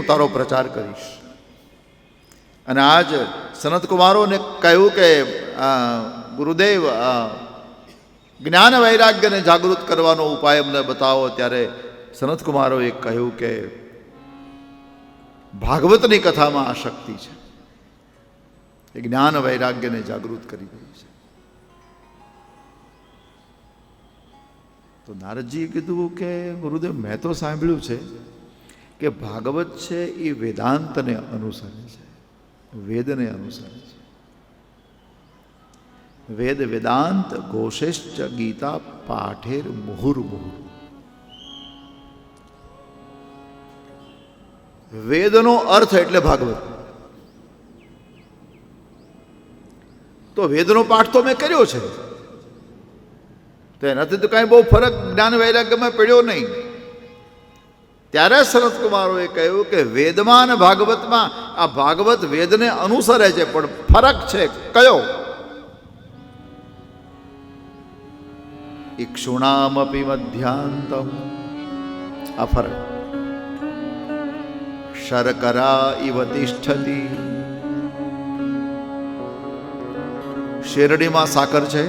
તારો પ્રચાર કરીશ. અને આજ સનતકુમારોને કહ્યું કે ગુરુદેવ જ્ઞાન વૈરાગ્યને જાગૃત કરવાનો ઉપાય અમને બતાવો. ત્યારે સનતકુમારોએ કહ્યું કે ભાગવતની કથામાં આ શક્તિ છે, એ જ્ઞાન વૈરાગ્યને જાગૃત કરી રહી છે. તો નારદજીએ કીધું કે ગુરુદેવ, મેં તો સાંભળ્યું છે કે ભાગવત છે એ વેદાંતને અનુસરે છે, વેદને અનુસરે છે. વેદ વેદાંત ઘોષેશ્ચ ગીતા પાઠેર મુહુર્મુહુર. વેદનો અર્થ એટલે ભાગવત. તો વેદનો પાઠ તો મેં કર્યો છે, તો એનાથી તો કાંઈ બહુ ફરક જ્ઞાન વૈરાગ્યમાં પડ્યો નહીં. ત્યારે સનતકુમારોએ કહ્યું કે વેદમાં અને ભાગવતમાં, આ ભાગવત વેદને અનુસરે છે, પણ ફરક છે. કયો? ઇક્ષુણામપી મધ્યાંતમ, આ ફરક. શર્કરા ઇવ તિષ્ઠતિ, શેરડીમાં સાકર છે,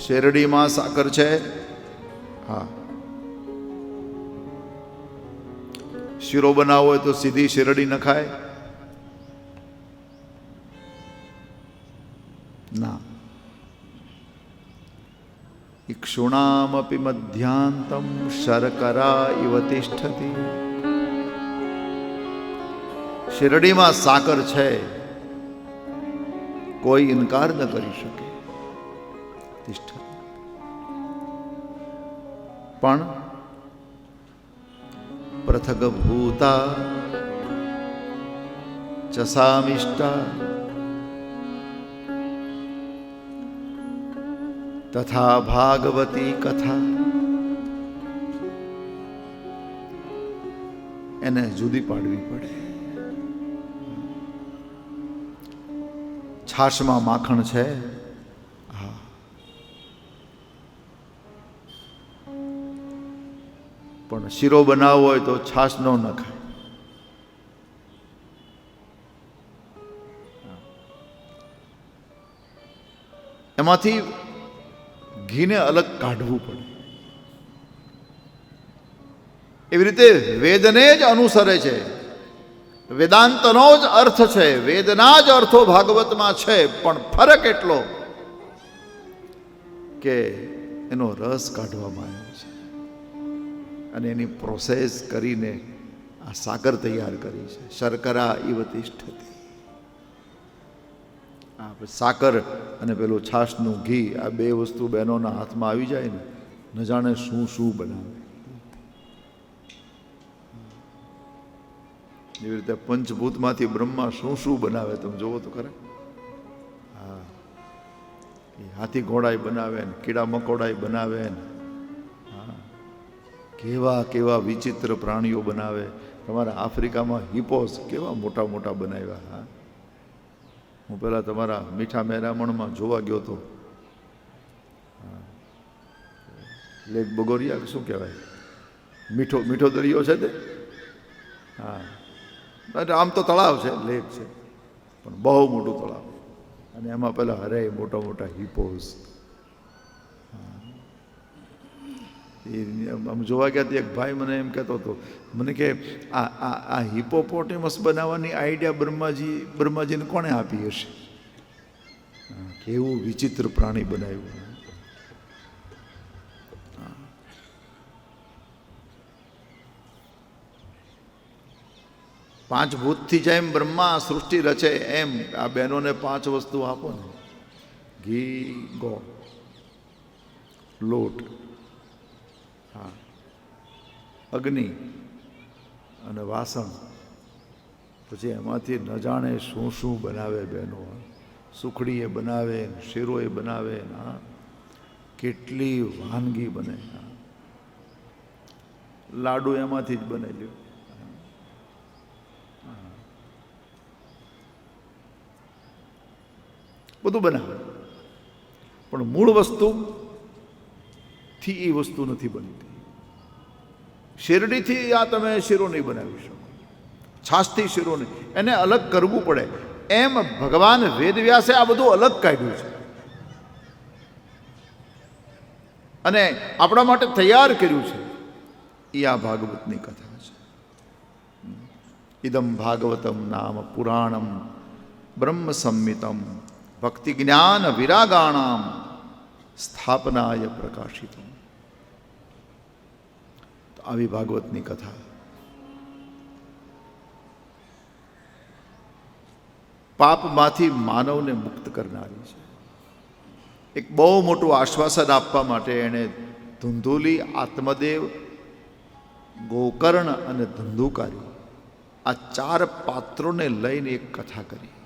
શેરડીમાં સાકર છે. હા, શીરો બનાવવો હોય તો સીધી શેરડી નખાય? ના. ઇક્ષુણામપી મધ્યાંતમ શર્કરા ઇવ તિષ્ઠતિ. શેરડીમાં સાકર છે, કોઈ ઇનકાર ન કરી શકે. પણ પૃથગ ભૂતા ચસામિષ્ટા તથા ભાગવતી કથા, એને જુદી પાડવી પડે. છાશમાં માખણ છે, પણ શીરો બનાવવો હોય તો છાશ ન નખાય. એમાંથી ઘીને અલગ કાઢવું પડે. એવી રીતે વેદને જ અનુસરે છે, વેદાંતનો જ અર્થ છે, વેદના જ અર્થો ભાગવતમાં છે. પણ ફરક એટલો કે એનો રસ કાઢવામાં આવ્યો છે અને એની પ્રોસેસ કરીને આ સાકર તૈયાર કરી છે. શર્કરા ઇવ તિષ્ઠતિ. સાકર અને પેલું છાશનું ઘી, આ બે વસ્તુ બહેનોના હાથમાં આવી જાય ને, ન જાણે શું શું બનાવે. એવી રીતે પંચભૂતમાંથી બ્રહ્મા શું શું બનાવે તમે જોવો તો ખરા. હા, હાથી ઘોડાય બનાવે ને, કીડા મકોડાય બનાવે ને, હા, કેવા કેવા વિચિત્ર પ્રાણીઓ બનાવે. તમારા આફ્રિકામાં હિપોસ કેવા મોટા મોટા બનાવ્યા. હા, હું પેલા તમારા મીઠા મેરામણમાં જોવા ગયો હતો. લેક બગોરિયા શું કહેવાય, મીઠો મીઠો દરિયો છે તે. હા, આમ તો તળાવ છે, લેક છે, પણ બહુ મોટું તળાવ. અને એમાં પેલા હરે મોટા મોટા હિપોસ. આમ જોવા ગયા એક ભાઈ મને એમ કહેતો હતો, મને કે આ હિપોપોટેમસ બનાવવાની આઈડિયા બ્રહ્માજીને કોણે આપી હશે? કેવું વિચિત્ર પ્રાણી બનાવ્યું. પાંચ ભૂતથી જેમ બ્રહ્મા સૃષ્ટિ રચે એમ આ બહેનોને પાંચ વસ્તુ આપો ને, ઘી, ગોળ, લોટ, હા, અગ્નિ અને વાસણ. પછી એમાંથી ન જાણે શું શું બનાવે બહેનો. સુખડી એ બનાવે, શીરો એ બનાવે, હા, કેટલી વાનગી બને. લાડુ એમાંથી જ બને લ્યો. બધું બનાવે, પણ મૂળ વસ્તુથી એ વસ્તુ નથી બનતી. શેરડીથી આ તમે શીરો નહીં બનાવી શકો, છાશથી શીરો નહીં, એને અલગ કરવું પડે. એમ ભગવાન વેદવ્યાસે આ બધું અલગ કાઢ્યું છે અને આપણા માટે તૈયાર કર્યું છે. એ આ ભાગવતની કથા છે. ઇદમ ભાગવતમ નામ પુરાણમ બ્રહ્મ સંમિતમ ભક્તિ જ્ઞાન વિરાગાણામ સ્થાપનાય પ્રકાશિતમ. તો આવી ભાગવતની કથા પાપમાંથી માનવને મુક્ત કરનારી છે. એક બહુ મોટું આશ્વાસન આપવા માટે એણે ધુંધુલી, આત્મદેવ, ગોકર્ણ અને ધંધુકારી આ 4 પાત્રોને લઈને એક કથા કરી.